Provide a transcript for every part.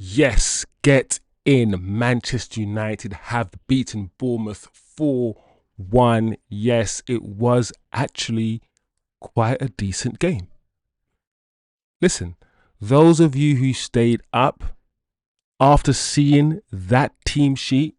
Yes, get in. Manchester United have beaten Bournemouth 4-1. Yes, it was actually quite a decent game. Listen, those of you who stayed up after seeing that team sheet,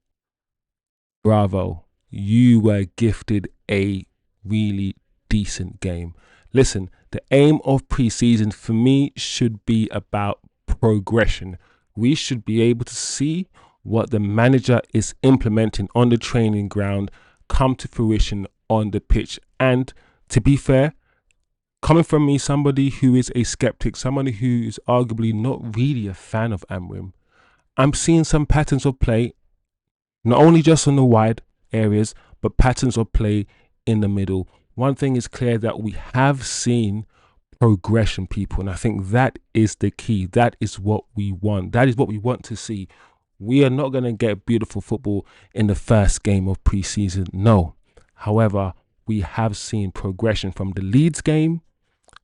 bravo. You were gifted a really decent game. Listen, the aim of pre-season for me should be about progression. We should be able to see what the manager is implementing on the training ground come to fruition on the pitch. And to be fair, coming from me, somebody who is a skeptic, somebody who is arguably not really a fan of Amrim, I'm seeing some patterns of play, not only just on the wide areas, but patterns of play in the middle. One thing is clear, that we have seen progression, people, and I think that is the key. That is what we want. That is what we want to see. We are not going to get beautiful football in the first game of pre-season, no. However, we have seen progression from the Leeds game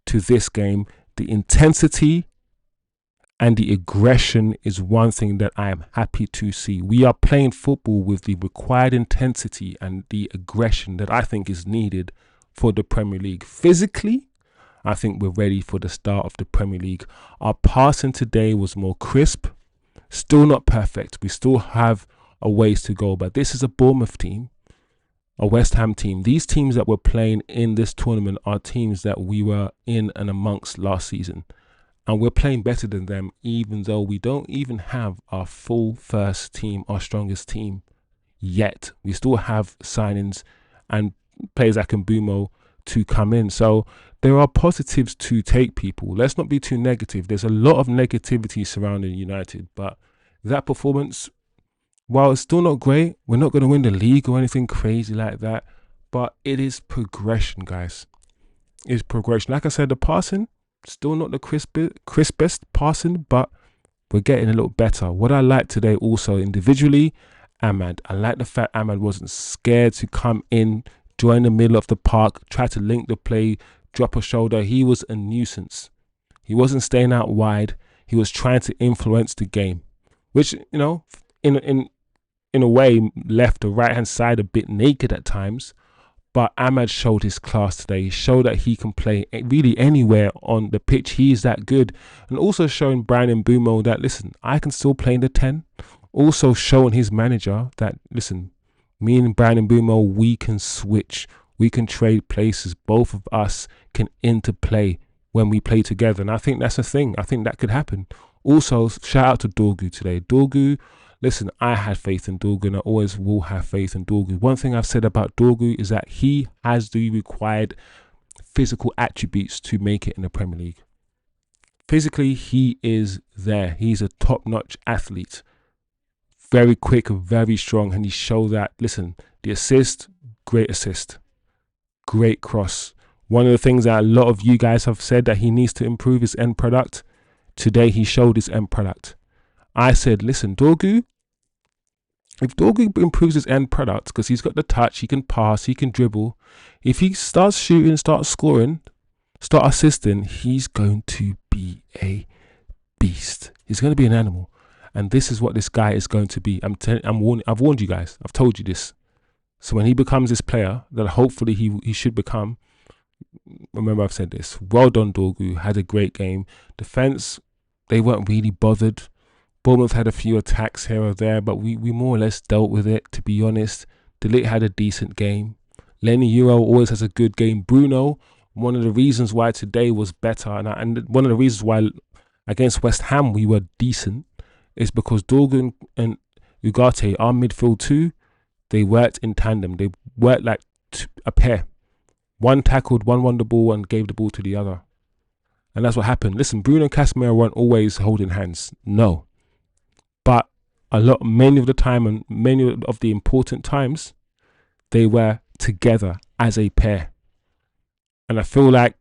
to this game. The intensity and the aggression is one thing that I am happy to see. We are playing football with the required intensity and the aggression that I think is needed for the Premier League. Physically, I think we're ready for the start of the Premier League. Our passing today was more crisp. Still not perfect. We still have a ways to go. But this is a Bournemouth team, a West Ham team. These teams that we're playing in this tournament are teams that we were in and amongst last season. And we're playing better than them, even though we don't even have our full first team, our strongest team yet. We still have signings and players like Mbeumo to come in. So there are positives to take, people. Let's not be too negative. There's a lot of negativity surrounding United, but that performance, while it's still not great, we're not going to win the league or anything crazy like that, but it is progression, guys. It's progression. Like I said, the passing, still not the crispest passing, but we're getting a little better. What I like today also individually, Ahmad. I like the fact Ahmad wasn't scared to come in, join the middle of the park, try to link the play, drop a shoulder. He was a nuisance. He wasn't staying out wide. He was trying to influence the game, which, you know, in a way left the right hand side a bit naked at times. But Ahmad showed his class today. He showed that he can play really anywhere on the pitch. He is that good. And also showing Brian Mbeumo that, listen, I can still play in the 10. Also showing his manager that, listen, me and Brian Mbeumo, we can switch. We can trade places. Both of us can interplay when we play together. And I think that's a thing. I think that could happen. Also, shout out to Dorgu today. Dorgu, listen, I had faith in Dorgu and I always will have faith in Dorgu. One thing I've said about Dorgu is that he has the required physical attributes to make it in the Premier League. Physically, he is there. He's a top-notch athlete. Very quick, very strong, and he showed that. Listen, the assist, great assist. Great cross. One of the things that a lot of you guys have said that he needs to improve his end product. Today, he showed his end product. I said, listen, Dorgu, if Dorgu improves his end product, because he's got the touch, he can pass, he can dribble. If he starts shooting, starts scoring, start assisting, he's going to be a beast. He's going to be an animal. And this is what this guy is going to be. I've warned you guys. I've told you this. So when he becomes this player that hopefully he should become, remember I've said this. Well done, Dorgu. Had a great game. Defense, they weren't really bothered. Bournemouth had a few attacks here or there, but we more or less dealt with it, to be honest. De Ligt had a decent game. Lenny Euro always has a good game. Bruno, one of the reasons why today was better, and one of the reasons why against West Ham we were decent, is because Dorgu and Ugarte, our midfield two, they worked in tandem. They worked like a pair. One tackled, one won the ball and gave the ball to the other. And that's what happened. Listen, Bruno and Casemiro weren't always holding hands. No. But many of the time and many of the important times, they were together as a pair. And I feel like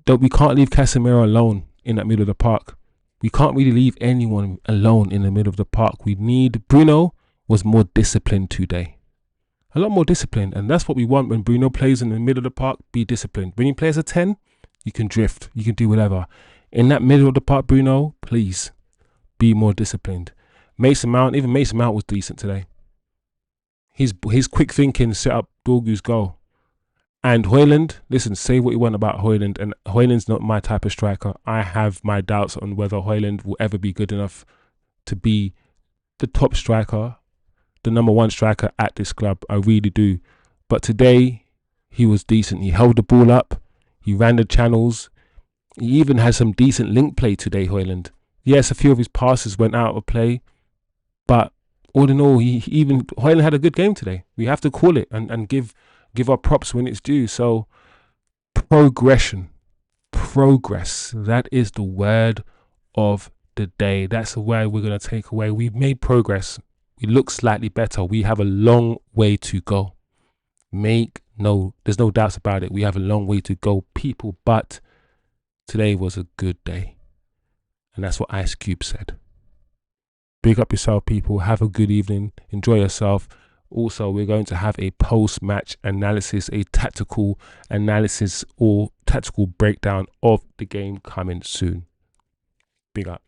that we can't leave Casemiro alone in that middle of the park. We can't really leave anyone alone in the middle of the park. We need... Bruno was more disciplined today. A lot more disciplined. And that's what we want when Bruno plays in the middle of the park. Be disciplined. When he plays a 10, you can drift. You can do whatever. In that middle of the park, Bruno, please be more disciplined. Mason Mount was decent today. His quick thinking set up Dorgu's goal. And Hojlund, listen, say what you want about Hojlund, and Hojlund's not my type of striker. I have my doubts on whether Hojlund will ever be good enough to be the top striker, the number one striker at this club. I really do. But today, he was decent. He held the ball up. He ran the channels. He even had some decent link play today, Hojlund. Yes, a few of his passes went out of play, but all in all, Hojlund had a good game today. We have to call it and give our props when it's due. So progress. That is the word of the day. That's the word we're going to take away. We've made progress. We look slightly better. We have a long way to go. There's no doubts about it. We have a long way to go, people. But today was a good day, and that's what Ice Cube said. Big up yourself, people. Have a good evening. Enjoy yourself. Also, we're going to have a post-match analysis, a tactical analysis or tactical breakdown of the game coming soon. Big up.